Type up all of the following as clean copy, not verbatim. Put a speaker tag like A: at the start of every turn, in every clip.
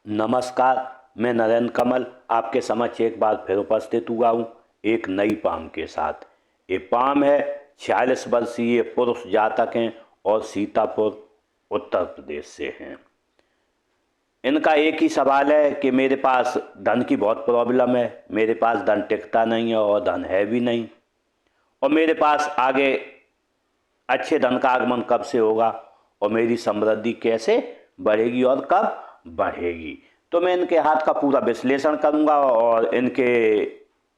A: नमस्कार। मैं नरेंद्र कमल आपके समक्ष एक बार फिर उपस्थित हुआ हूँ एक नई पाम के साथ। ये पाम है 46 वर्षीय पुरुष जातक हैं और सीतापुर उत्तर प्रदेश से हैं। इनका एक ही सवाल है कि मेरे पास धन की बहुत प्रॉब्लम है, मेरे पास धन टिकता नहीं है और धन है भी नहीं, और मेरे पास आगे अच्छे धन का आगमन कब से होगा और मेरी समृद्धि कैसे बढ़ेगी और कब बढ़ेगी। तो मैं इनके हाथ का पूरा विश्लेषण करूंगा और इनके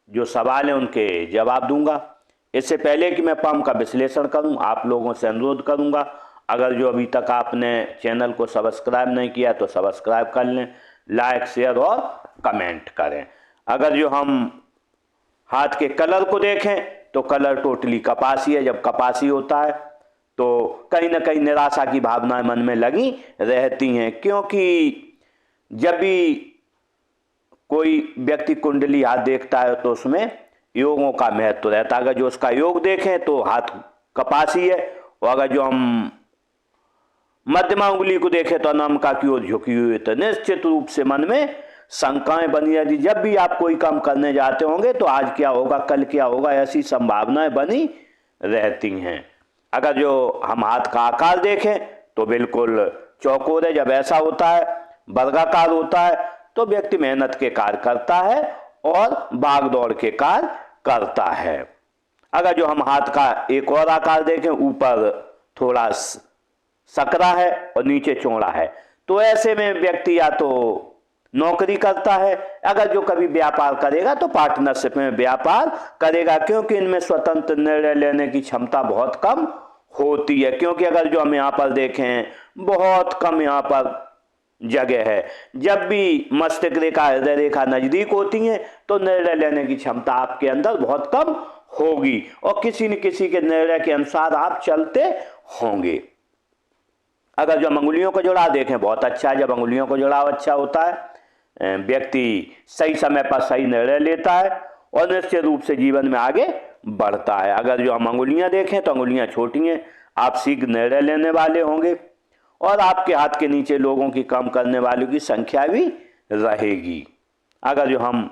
A: जो सवाल हैं उनके जवाब दूंगा। इससे पहले कि मैं पाम का विश्लेषण करूं, आप लोगों से अनुरोध करूंगा, अगर जो अभी तक आपने चैनल को सब्सक्राइब नहीं किया तो सब्सक्राइब कर लें, लाइक शेयर और कमेंट करें। अगर जो हम हाथ के कलर को देखें तो कलर टोटली कपासी है। जब कपासी होता है तो कहीं ना कहीं निराशा की भावनाएं मन में लगी रहती हैं, क्योंकि जब भी कोई व्यक्ति कुंडली हाथ देखता है तो उसमें योगों का महत्व रहता है। अगर जो उसका योग देखें तो हाथ कपासी है, और अगर जो हम मध्यमा उंगली को देखें तो अनामिका की ओर झुकी हुई है, तो निश्चित रूप से मन में शंकाएं बनी रहती। जब भी आप कोई काम करने जाते होंगे तो आज क्या होगा, कल क्या होगा, ऐसी संभावनाएं बनी रहती हैं। अगर जो हम हाथ का आकार देखें तो बिल्कुल चौकोर है। जब ऐसा होता है, वर्गाकार होता है, तो व्यक्ति मेहनत के कार्य करता है और भाग दौड़ के कार्य करता है। अगर जो हम हाथ का एक और आकार देखें, ऊपर थोड़ा सकरा है और नीचे चौड़ा है, तो ऐसे में व्यक्ति या तो नौकरी करता है, अगर जो कभी व्यापार करेगा तो पार्टनरशिप में व्यापार करेगा, क्योंकि इनमें स्वतंत्र निर्णय लेने की क्षमता बहुत कम होती है। क्योंकि अगर जो हम यहाँ पर देखें, बहुत कम यहाँ पर जगह है। जब भी मस्तिष्क रेखा हृदय रेखा नजदीक होती है तो निर्णय लेने की क्षमता आपके अंदर बहुत कम होगी और किसी न किसी के निर्णय के अनुसार आप चलते होंगे। अगर जो अंगुलियों को जुड़ाव देखें, बहुत अच्छा है। जब अंगुलियों को जुड़ाव अच्छा होता है, व्यक्ति सही समय पर सही निर्णय लेता है और निश्चित रूप से जीवन में आगे बढ़ता है। अगर जो हम अंगुलियां देखें तो अंगुलियां छोटी हैं, आप शीघ्र निर्णय लेने वाले होंगे और आपके हाथ के नीचे लोगों की काम करने वालों की संख्या भी रहेगी। अगर जो हम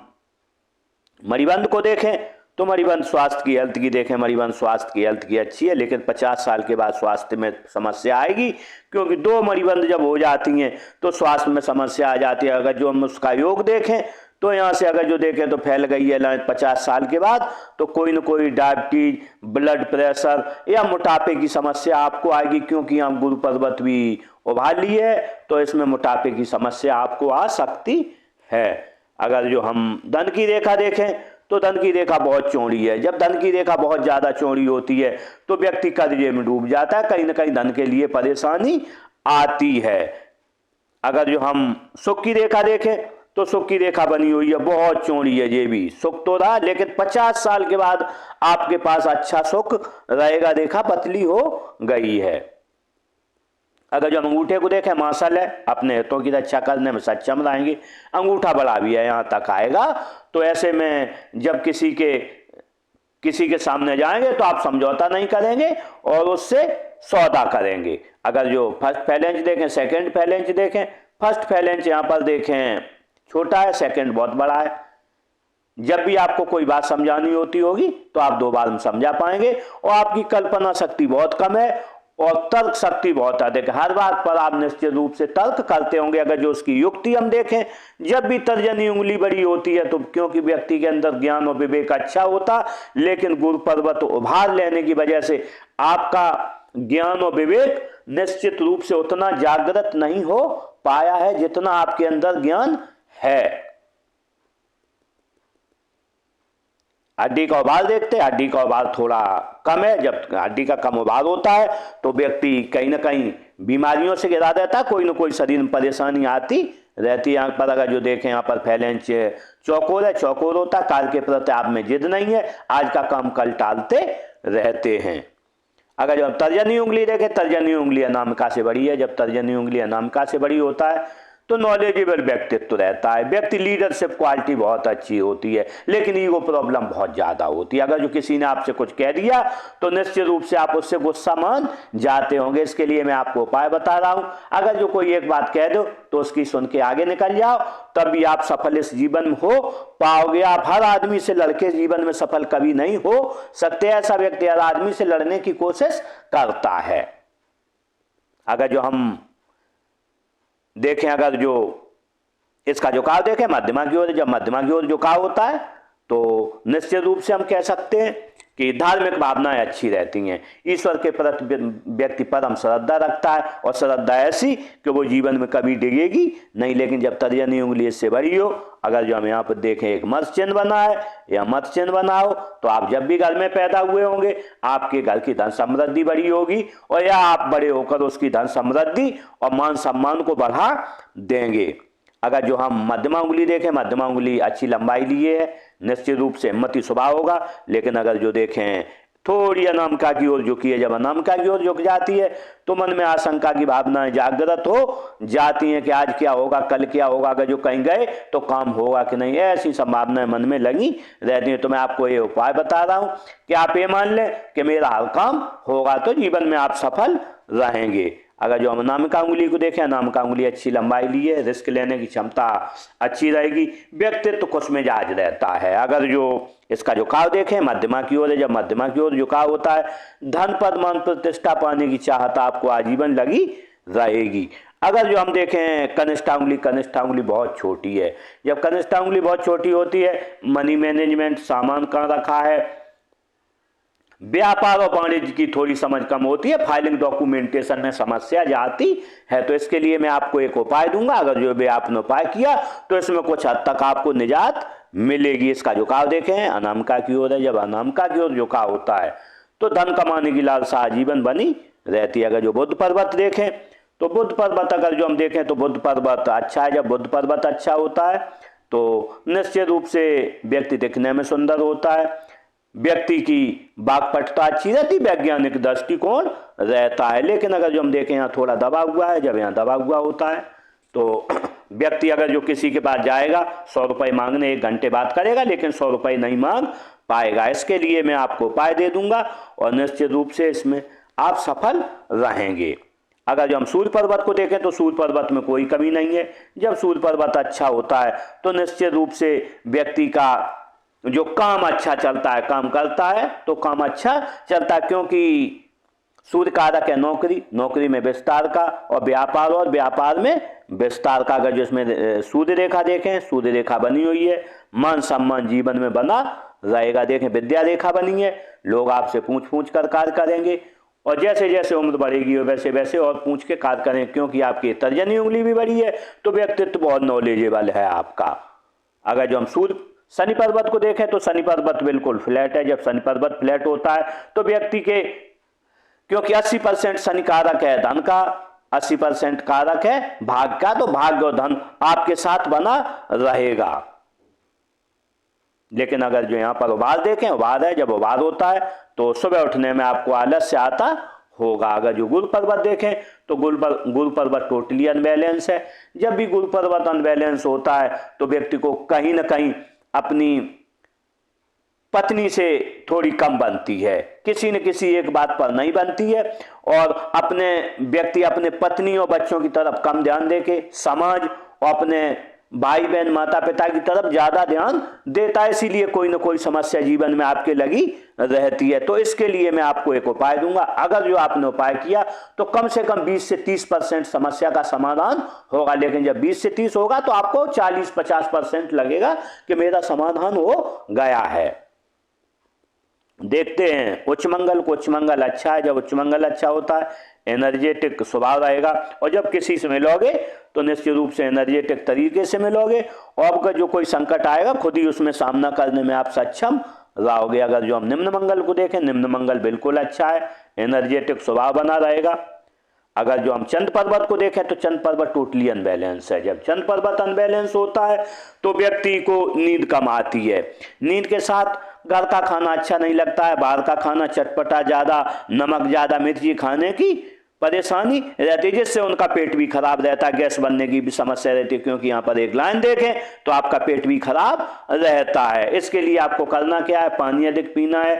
A: मणिबंध को देखें तो मणिबंध स्वास्थ्य की हेल्थ की देखें, मणिबंध स्वास्थ्य की हेल्थ की अच्छी है, लेकिन 50 साल के बाद स्वास्थ्य में समस्या आएगी, क्योंकि दो मणिबंध जब हो जाती हैं तो स्वास्थ्य में समस्या आ जाती है। अगर जो हम उसका योग देखें तो यहाँ से अगर जो देखें तो फैल गई है लाइन 50 साल के बाद, तो कोई न कोई डायबिटीज, ब्लड प्रेशर या मोटापे की समस्या आपको आएगी, क्योंकि हम गुरु पर्वत भी उभार ली है, तो इसमें मोटापे की समस्या आपको आ सकती है। अगर जो हम धन की रेखा देखें तो धन की रेखा बहुत चौड़ी है। जब धन की रेखा बहुत ज्यादा चौड़ी होती है तो व्यक्ति कर्जे में डूब जाता है, कहीं ना कहीं धन के लिए परेशानी आती है। अगर जो हम सुख की रेखा देखें तो सुख की रेखा बनी हुई है, बहुत चौड़ी है। ये भी सुख तो रहा, लेकिन 50 साल के बाद आपके पास अच्छा सुख रहेगा। रेखा पतली हो गई है। अगर जो हम अंगूठे को देखें, मासल है, अपने हितों की रक्षा करने में सक्षम रहेंगे। अंगूठा बड़ा भी है, यहाँ तक आएगा। तो ऐसे में जब किसी के सामने जाएंगे तो आप समझौता नहीं करेंगे और उससे सौदा करेंगे। अगर जो फर्स्ट फैलेंज देखें, सेकंड फैलेंज देखें, फर्स्ट फैलेंज यहाँ पर देखें छोटा है, सेकंड बहुत बड़ा है। जब भी आपको कोई बात समझानी होती होगी तो आप 2 बार में समझा पाएंगे, और आपकी कल्पना शक्ति बहुत कम है और तर्क शक्ति बहुत अधिक है। हर बात पर आप निश्चित रूप से तर्क करते होंगे। अगर जो उसकी युक्ति हम देखें, जब भी तर्जनी उंगली बड़ी होती है तो क्योंकि व्यक्ति के अंदर ज्ञान और विवेक अच्छा होता, लेकिन गुरु पर्वत उभार लेने की वजह से आपका ज्ञान और विवेक निश्चित रूप से उतना जागृत नहीं हो पाया है जितना आपके अंदर ज्ञान है। हड्डी का उभार देखते हैं, हड्डी का उभार थोड़ा कम है। जब हड्डी का कम उभार होता है तो व्यक्ति कहीं ना कहीं बीमारियों से घिरा रहता है, कोई ना कोई शरीर में परेशानी आती रहती है। यहाँ पर अगर जो देखें, यहाँ पर फैलेंच चौकोर है, चौकोर होता है, कार्य के प्रति आप में जिद नहीं है, आज का काम कल टालते रहते हैं। अगर जब तर्जनी उंगली देखें, तर्जनी उंगली अनामिका से बड़ी है। जब तर्जनी उंगली अनामिका से बड़ी होता है तो नॉलेजेबल व्यक्तित्व रहता है, व्यक्ति लीडरशिप क्वालिटी बहुत अच्छी होती है, लेकिन ईगो प्रॉब्लम बहुत ज़्यादा होती है। अगर जो किसी ने आपसे कुछ कह दिया तो निश्चित रूप से आप उससे गुस्सा मान जाते होंगे। इसके लिए मैं आपको उपाय बता रहा हूँ। अगर जो कोई एक बात कह दो तो उसकी सुन के आगे निकल जाओ, तब भी आप सफल इस जीवन में हो पाओगे। आप हर आदमी से लड़के जीवन में सफल कभी नहीं हो सकते। ऐसा व्यक्ति हर आदमी से लड़ने की कोशिश करता है। अगर जो हम देखें, अगर जो इसका झुकाव देखें मध्यमा की ओर, जब मध्यमा की ओर झुकाव होता है तो निश्चित रूप से हम कह सकते हैं कि धार्मिक भावनाएं अच्छी रहती हैं। ईश्वर के प्रति व्यक्ति परम श्रद्धा रखता है, और श्रद्धा ऐसी कि वो जीवन में कभी डिगेगी नहीं। लेकिन जब तर्जनी उंगली इससे बड़ी हो, अगर जो हम यहाँ पर देखें एक मत्स्य चिन्ह बना है या मत्स्य चिन्ह बना हो, तो आप जब भी घर में पैदा हुए होंगे आपके घर की धन समृद्धि बड़ी होगी, और या आप बड़े होकर उसकी धन समृद्धि और मान सम्मान को बढ़ा देंगे। अगर जो हम मध्यमा उंगली देखें, मध्यमा उंगली अच्छी लंबाई लिए है, निश्चित रूप से हिम्मती स्वभाव होगा। लेकिन अगर जो देखें थोड़ी अनामिका की ओर झुकी है, जब अनामिका की ओर झुक जाती है तो मन में आशंका की भावनाएं जागृत हो जाती हैं कि आज क्या होगा, कल क्या होगा, अगर जो कहीं गए तो काम होगा कि नहीं, ऐसी संभावनाएं मन में लगी रहती हैं। तो मैं आपको ये उपाय बता रहा हूं कि आप ये मान लें कि मेरा हर काम होगा, तो जीवन में आप सफल रहेंगे। अगर जो हम अनामिका उंगली को देखें, अनामिका उंगली अच्छी लंबाई ली है, रिस्क लेने की क्षमता अच्छी रहेगी, व्यक्तित्व खुश मिजाज रहता है। अगर जो इसका झुकाव देखें मध्यमा की ओर है, जब मध्यमा की ओर झुकाव होता है, धन पद मान प्रतिष्ठा पाने की चाहत आपको आजीवन लगी रहेगी। अगर जो हम देखें कनिष्ठा उंगली, कनिष्ठा उंगली बहुत छोटी है। जब कनिष्ठा उंगली बहुत छोटी होती है, मनी मैनेजमेंट सामान कहाँ रखा है, व्यापार और वाणिज्य की थोड़ी समझ कम होती है, फाइलिंग डॉक्यूमेंटेशन में समस्या जाती है। तो इसके लिए मैं आपको एक उपाय दूंगा। अगर जो भी आपने उपाय किया तो इसमें कुछ हद तक आपको निजात मिलेगी। इसका झुकाव देखें अनामिका की ओर है, जब अनामिका की ओर झुकाव होता है तो धन कमाने की लालसा आजीवन बनी रहती है। अगर जो बुध पर्वत देखें तो बुध पर्वत अगर जो हम देखें तो बुध पर्वत अच्छा है। जब बुध पर्वत अच्छा होता है तो निश्चित रूप से व्यक्ति दिखने में सुंदर होता है, व्यक्ति की वाक्पटुता अच्छी रहती, वैज्ञानिक दृष्टिकोण रहता है। लेकिन अगर जो हम देखें यहाँ थोड़ा दबा हुआ है, जब यहाँ दबा हुआ होता है तो व्यक्ति अगर जो किसी के पास जाएगा 100 रुपये मांगने 1 घंटे बात करेगा, लेकिन 100 रुपये नहीं मांग पाएगा। इसके लिए मैं आपको उपाय दे दूंगा और निश्चित रूप से इसमें आप सफल रहेंगे। अगर जो हम सूर्य पर्वत को देखें तो सूर्य पर्वत में कोई कमी नहीं है। जब सूर्य पर्वत अच्छा होता है तो निश्चित रूप से व्यक्ति का जो काम अच्छा चलता है, काम करता है तो काम अच्छा चलता है, क्योंकि सूर्य कारक है नौकरी, नौकरी में विस्तार का, और व्यापार में विस्तार का। अगर जो इसमें सूर्य रेखा देखें, सूर्य रेखा बनी हुई है, मान सम्मान जीवन में बना रहेगा। देखें विद्या रेखा बनी है, लोग आपसे पूछ कर कार्य करेंगे, और जैसे जैसे उम्र बढ़ेगी वैसे वैसे और पूछ के कार्य करें, क्योंकि आपकी तर्जनी उंगली भी बड़ी है तो व्यक्तित्व बहुत नॉलेजेबल है आपका। अगर जो हम सूर्य शनि पर्वत को देखें तो शनि पर्वत बिल्कुल फ्लैट है। जब शनि पर्वत फ्लैट होता है तो व्यक्ति के, क्योंकि 80% शनि कारक है धन का, 80% कारक है भाग्य का, तो भाग्य और धन आपके साथ बना रहेगा। लेकिन अगर जो यहाँ पर उबार देखें, उबार है, जब उबार होता है तो सुबह उठने में आपको आलस्य आता होगा। अगर जो गुरु पर्वत देखें तो गुरु पर्वत टोटली अनबैलेंस है। जब भी गुरु पर्वत अनबैलेंस होता है तो व्यक्ति को कहीं ना कहीं अपनी पत्नी से थोड़ी कम बनती है, किसी न किसी एक बात पर नहीं बनती है, और व्यक्ति अपने पत्नी और बच्चों की तरफ कम ध्यान देके समाज और अपने भाई बहन माता पिता की तरफ ज्यादा ध्यान देता है। इसीलिए कोई ना कोई समस्या जीवन में आपके लगी रहती है। तो इसके लिए मैं आपको एक उपाय दूंगा। अगर जो आपने उपाय किया तो कम से कम 20 से 30% समस्या का समाधान होगा। लेकिन जब 20 से 30 होगा तो आपको 40-50% लगेगा कि मेरा समाधान हो गया है। देखते हैं उच्च मंगल को। उच्च मंगल अच्छा है। जब उच्च मंगल अच्छा होता है एनर्जेटिक स्वभाव रहेगा, और जब किसी से मिलोगे तो निश्चित रूप से एनर्जेटिक तरीके से मिलोगे, और आपका जो कोई संकट आएगा खुद ही उसमें सामना करने में आप सक्षम रहोगे। अगर जो हम निम्न मंगल को देखें, निम्न मंगल बिल्कुल अच्छा है, एनर्जेटिक स्वभाव बना रहेगा। अगर जो हम चंद्र पर्वत को देखें तो चंद्र पर्वत टोटली अनबैलेंस है। जब चंद्र पर्वत अनबैलेंस होता है तो व्यक्ति को नींद कम आती है, नींद के साथ घर का खाना अच्छा नहीं लगता है, बाहर का खाना चटपटा, ज़्यादा नमक, ज़्यादा मिर्ची खाने की परेशानी रहती है, जिससे उनका पेट भी खराब रहता है, गैस बनने की भी समस्या रहती है, क्योंकि यहाँ पर एक लाइन देखें तो आपका पेट भी खराब रहता है। इसके लिए आपको करना क्या है, पानी अधिक पीना है,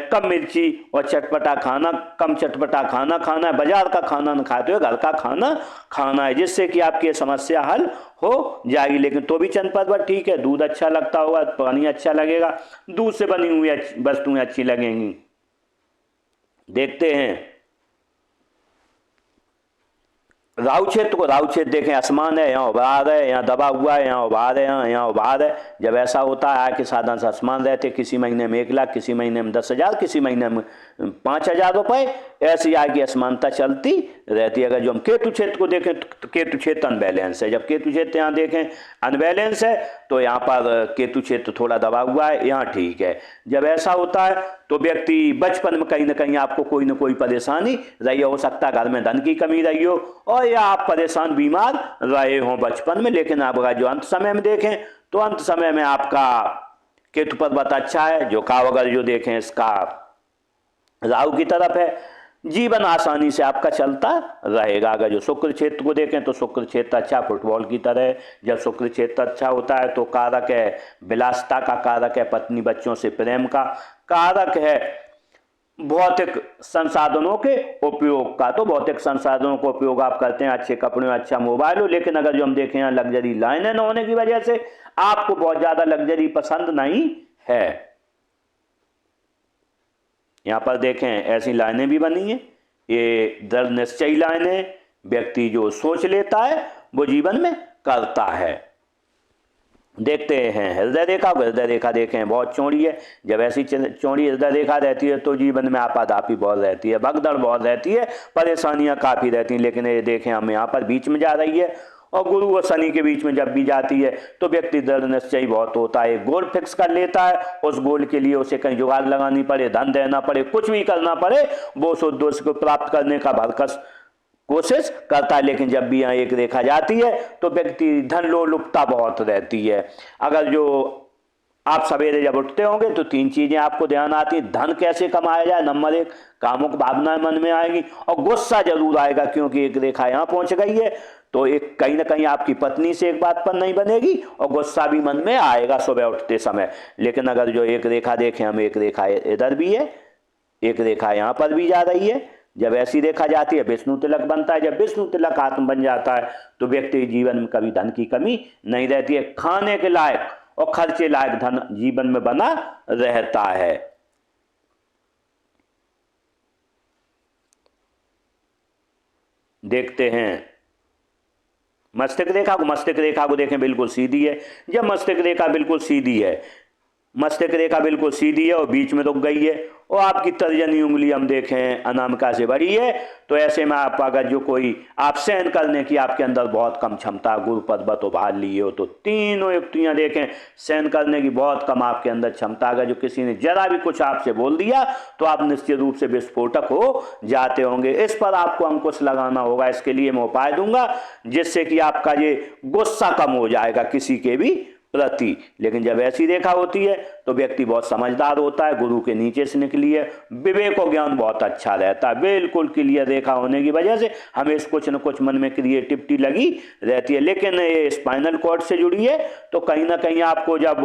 A: कम मिर्ची और चटपटा खाना, कम चटपटा खाना खाना है, बाजार का खाना न खाते हुए घर का खाना खाना है, जिससे कि आपकी ये समस्या हल हो जाएगी। लेकिन तो भी चंद पर्वत ठीक है, दूध अच्छा लगता होगा, पानी अच्छा लगेगा, दूध से बनी हुई वस्तुएं अच्छी लगेंगी। देखते हैं राहु क्षेत्र को। राहु क्षेत्र देखें, आसमान है, यहाँ उभार है, यहाँ दबा हुआ है, यहाँ उभार है, यहाँ उभार है। जब ऐसा होता है आय के साधन से आसमान रहते, किसी महीने में 1 लाख, किसी महीने में 10,000, किसी महीने में 5,000 रुपए, ऐसी आय की असमानता चलती रहती है। अगर जो हम केतु क्षेत्र को देखें तो केतु क्षेत्र अनबैलेंस है। जब केतु क्षेत्र यहाँ देखें अनबैलेंस है तो यहाँ पर केतु क्षेत्र थोड़ा दबा हुआ है, यहाँ ठीक है। जब ऐसा होता है तो व्यक्ति बचपन में कहीं ना कहीं आपको कोई ना कोई परेशानी रही हो सकता है, घर में धन की कमी रही हो, और या आप परेशान बीमार रहे हो बचपन में। लेकिन आप अगर जो अंत समय में देखें तो अंत समय में आपका केतु पर्वत अच्छा है, जो काव अगर जो देखें इसका राहु की तरफ है, जीवन आसानी से आपका चलता रहेगा। अगर जो शुक्र क्षेत्र को देखें तो शुक्र क्षेत्र अच्छा फुटबॉल की तरह है। जब शुक्र क्षेत्र अच्छा होता है तो कारक है विलासिता का, कारक है पत्नी बच्चों से प्रेम का, कारक है भौतिक संसाधनों के उपयोग का। तो भौतिक संसाधनों का उपयोग आप करते हैं, अच्छे कपड़े हो, अच्छा मोबाइल हो, लेकिन अगर जो हम देखें यहाँ लग्जरी लाइनें न होने की वजह से आपको बहुत ज्यादा लग्जरी पसंद नहीं है। यहाँ पर देखें ऐसी लाइनें भी बनी हैं, ये दृढ़ निश्चयी लाइनें, व्यक्ति जो सोच लेता है वो जीवन में करता है। देखते हैं हृदय रेखा। हृदय रेखा देखें बहुत चौड़ी है। जब ऐसी चौड़ी हृदय रेखा रहती है तो जीवन में आपाधापी बहुत रहती है, भगदड़ बहुत रहती है, परेशानियां काफी रहती हैं। लेकिन ये देखें हम यहाँ पर बीच में जा रही है, और गुरु और शनि के बीच में जब भी जाती है तो व्यक्ति दृढ़ निश्चयी बहुत होता है, गोल फिक्स कर लेता है। उस गोल के लिए उसे कहीं जुगाड़ लगानी पड़े, धन देना पड़े, कुछ भी करना पड़े, वो उस उद्देश्य को प्राप्त करने का भरकस कोशिश करता है। लेकिन जब भी यहाँ एक रेखा जाती है तो व्यक्ति धन लोलुपता बहुत रहती है। अगर जो आप सवेरे जब उठते होंगे तो 3 चीजें आपको ध्यान आती है, धन कैसे कमाया जाए, नंबर 1, कामुक भावनाएं मन में आएगी, और गुस्सा जरूर आएगा, क्योंकि एक रेखा यहाँ पहुंच गई है तो एक कहीं ना कहीं आपकी पत्नी से एक बात पर नहीं बनेगी, और गुस्सा भी मन में आएगा सुबह उठते समय। लेकिन अगर जो एक रेखा देखें हम, एक रेखा इधर भी है, एक रेखा यहाँ पर भी जा रही है। जब ऐसी रेखा जाती है विष्णु तिलक बनता है। जब विष्णु तिलक आत्म बन जाता है तो व्यक्ति जीवन में कभी धन की कमी नहीं रहती है, खाने के लायक और खर्चे लायक धन जीवन में बना रहता है। देखते हैं मस्तिष्क रेखा को। मस्तिष्क रेखा को देखें बिल्कुल सीधी है। जब मस्तिष्क रेखा बिल्कुल सीधी है, मस्तिष्क रेखा बिल्कुल सीधी है और बीच में रुक गई है, और आपकी तर्जनी उंगली हम देखें अनामिका से बड़ी है, तो ऐसे में आप अगर जो कोई आप सहन करने की आपके अंदर बहुत कम क्षमता, गुरु पर्वत उभार लिए हो तो तीनों युक्तियां देखें, सहन करने की बहुत कम आपके अंदर क्षमता। अगर जो किसी ने जरा भी कुछ आपसे बोल दिया तो आप निश्चित रूप से विस्फोटक हो जाते होंगे। इस पर आपको अंकुश लगाना होगा। इसके लिए मैं उपाय दूंगा जिससे कि आपका ये गुस्सा कम हो जाएगा किसी के भी प्रति। लेकिन जब ऐसी रेखा होती है तो व्यक्ति बहुत समझदार होता है, गुरु के नीचे से निकली है, विवेक और ज्ञान बहुत अच्छा रहता है। बिल्कुल क्लियर रेखा होने की वजह से हमें कुछ न कुछ मन में क्रिएटिविटी लगी रहती है। लेकिन ये स्पाइनल कॉर्ड से जुड़ी है तो कहीं ना कहीं आपको जब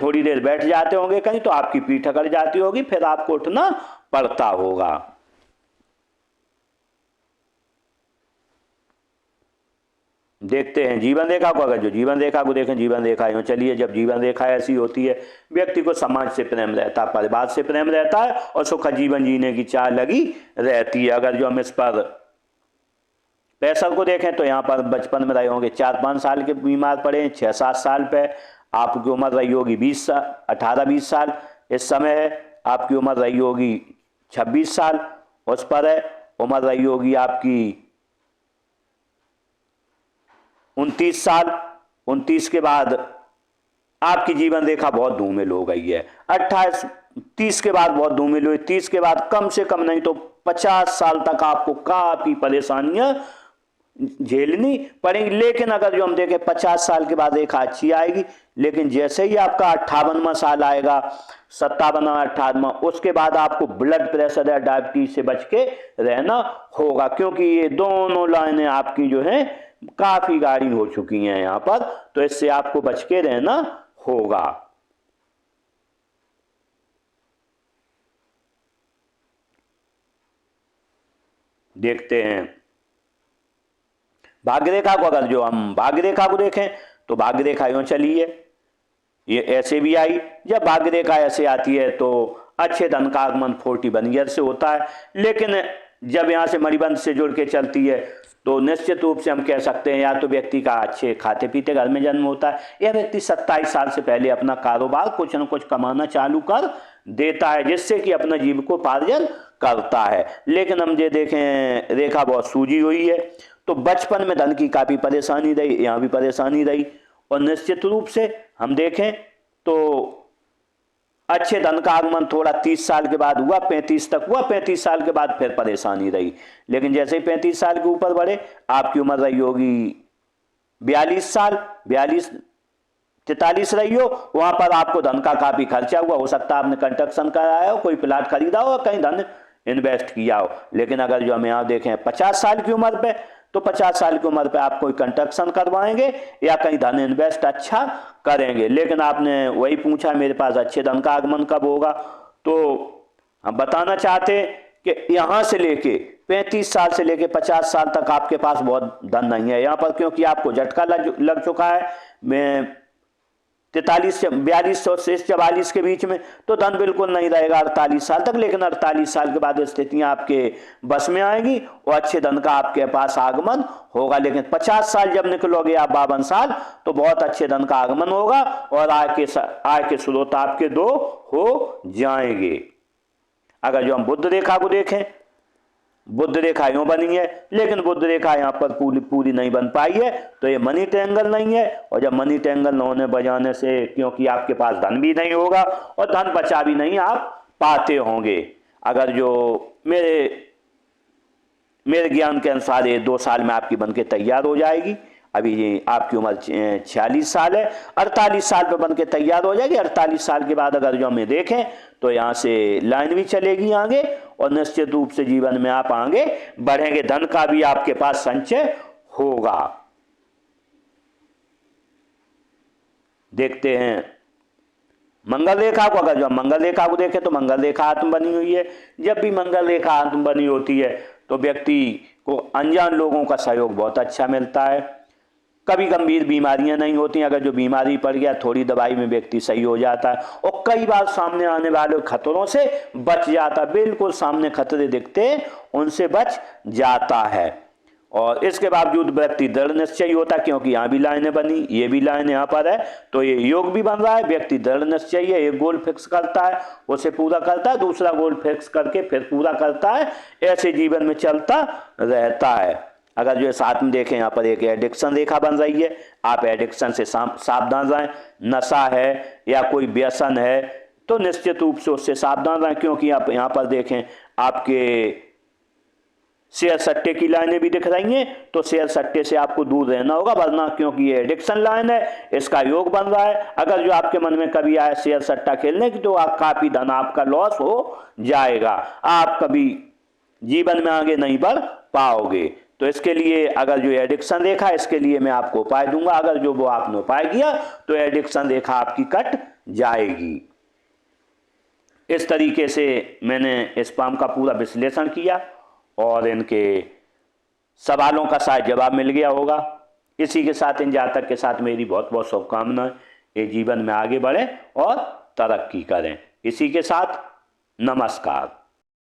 A: थोड़ी देर बैठ जाते होंगे कहीं तो आपकी पीठ अकड़ जाती होगी, फिर आपको उठना पड़ता होगा। देखते हैं जीवन रेखा को। अगर जो जीवन रेखा को देखें, जीवन रेखा यूं चलिए, जब जीवन रेखा ऐसी होती है व्यक्ति को समाज से प्रेम रहता है, परिवार से प्रेम रहता है, और सुखद जीवन जीने की चाह लगी रहती है। अगर जो हम इस पर पैसर को देखें तो यहाँ पर बचपन में रहे होंगे 4-5 साल के बीमार पड़े, 6-7 साल पे आपकी उम्र रही होगी 20 साल, 18-20 साल इस समय है। आपकी उम्र रही होगी 26 साल, उस पर है उम्र रही होगी आपकी 29 साल। 29 के बाद आपकी जीवन रेखा बहुत धूमिल हो गई है। 28-30 के बाद बहुत धूमिल हुई। 30 के बाद कम से कम नहीं तो 50 साल तक आपको काफी परेशानियां झेलनी पड़ेंगी। लेकिन अगर जो हम देखें 50 साल के बाद रेखा अच्छी आएगी, लेकिन जैसे ही आपका 58वां साल आएगा, 57वां 58वां, उसके बाद आपको ब्लड प्रेशर या डायबिटीज से बच के रहना होगा, क्योंकि ये दोनों लाइनें आपकी जो है काफी गाढ़ी हो चुकी हैं यहाँ पर, तो इससे आपको बच के रहना होगा। देखते हैं भाग्य रेखा को। अगर जो हम भाग्य रेखा को देखें तो भाग्य रेखा यूं चली है, ये ऐसे भी आई। जब भाग्य रेखा ऐसे आती है तो अच्छे धन का आगमन 41 ईयर से होता है, लेकिन जब यहाँ से मणिबंध से जुड़ के चलती है तो निश्चित रूप से हम कह सकते हैं या तो व्यक्ति का अच्छे खाते पीते घर में जन्म होता है, या व्यक्ति 27 साल से पहले अपना कारोबार कुछ न कुछ कमाना चालू कर देता है, जिससे कि अपना जीविकोपार्जन करता है। लेकिन हम ये देखें रेखा बहुत सूजी हुई है, तो बचपन में धन की काफी परेशानी रही, यहाँ भी परेशानी रही, और निश्चित रूप से हम देखें तो अच्छे धन का आगमन थोड़ा 30 साल के बाद हुआ, 35 तक हुआ, 35 साल के बाद फिर परेशानी रही। लेकिन जैसे ही 35 साल के ऊपर बढ़े, आपकी उम्र रही होगी 42 साल, 43 रही हो, वहां पर आपको धन का काफी खर्चा हुआ, हो सकता है आपने कंस्ट्रक्शन कराया हो, कोई प्लाट खरीदा हो, कहीं धन इन्वेस्ट किया हो। लेकिन अगर जो हम यहाँ देखें 50 साल की उम्र पे, तो 50 साल की उम्र पे आप कोई कंस्ट्रक्शन करवाएंगे या कहीं धन इन्वेस्ट अच्छा करेंगे। लेकिन आपने वही पूछा मेरे पास अच्छे धन का आगमन कब होगा, तो हम बताना चाहते हैं कि यहाँ से लेके 35 साल से लेके 50 साल तक आपके पास बहुत धन नहीं है यहाँ पर, क्योंकि आपको झटका लग चुका है। मैं 43 से 42 से 44 के बीच में, तो धन बिल्कुल नहीं रहेगा 48 साल तक। लेकिन 48 साल के बाद स्थितियां आपके बस में आएंगी और अच्छे धन का आपके पास आगमन होगा। लेकिन 50 साल जब निकलोगे आप 52 साल, तो बहुत अच्छे धन का आगमन होगा और आय के स्रोत आपके 2 हो जाएंगे। अगर जो हम बुध रेखा को देखें, बुध रेखा यूं बनी है, लेकिन बुध रेखा यहाँ पर पूरी नहीं बन पाई है, तो ये मनी ट्रायंगल नहीं है। और जब मनी ट्रायंगल न होने बजाने से, क्योंकि आपके पास धन भी नहीं होगा और धन बचा भी नहीं आप पाते होंगे। अगर जो मेरे ज्ञान के अनुसार ये 2 साल में आपकी बनके तैयार हो जाएगी। अभी ये आपकी उम्र 46 साल है, 48 साल पे बनके तैयार हो जाएगी। 48 साल के बाद अगर जो हमें देखें तो यहाँ से लाइन भी चलेगी आगे, और निश्चित रूप से जीवन में आप आगे बढ़ेंगे, धन का भी आपके पास संचय होगा। देखते हैं मंगल रेखा को। अगर जो हम मंगल रेखा को देखें तो मंगल रेखा आत्म बनी हुई है। जब भी मंगल रेखा आत्म बनी होती है तो व्यक्ति को अनजान लोगों का सहयोग बहुत अच्छा मिलता है। कभी गंभीर बीमारियां नहीं होती, अगर जो बीमारी पड़ गया थोड़ी दवाई में व्यक्ति सही हो जाता है, और कई बार सामने आने वाले खतरों से बच जाता है। बिल्कुल सामने खतरे दिखते हैं उनसे बच जाता है। और इसके बावजूद व्यक्ति दृढ़ निश्चयी होता है, क्योंकि यहाँ भी लाइनें बनी, ये भी लाइन यहाँ पर है, तो ये योग भी बन रहा है। व्यक्ति दृढ़ निश्चयी है, एक गोल फिक्स करता है, उसे पूरा करता है, दूसरा गोल फिक्स करके फिर पूरा करता है, ऐसे जीवन में चलता रहता है। अगर जो साथ में देखें यहाँ पर एक एडिक्शन रेखा बन रही है, आप एडिक्शन से सावधान रहें। नशा है या कोई व्यसन है तो निश्चित रूप से उससे सावधान रहें, क्योंकि आप यहाँ पर देखें आपके शेयर सट्टे की लाइनें भी दिख रही हैं, तो शेयर सट्टे से आपको दूर रहना होगा, वरना क्योंकि ये एडिक्शन लाइन है, इसका योग बन रहा है। अगर जो आपके मन में कभी आए शेयर सट्टा खेलने की, तो काफी धन आपका लॉस हो जाएगा, आप कभी जीवन में आगे नहीं बढ़ पाओगे। तो इसके लिए अगर जो एडिक्शन रेखा, इसके लिए मैं आपको उपाय दूंगा। अगर जो वो आपने उपाय किया तो एडिक्शन रेखा आपकी कट जाएगी। इस तरीके से मैंने स्पाम का पूरा विश्लेषण किया और इनके सवालों का शायद जवाब मिल गया होगा। इसी के साथ इन जातक के साथ मेरी बहुत बहुत शुभकामनाएं, ये जीवन में आगे बढ़ें और तरक्की करें। इसी के साथ नमस्कार।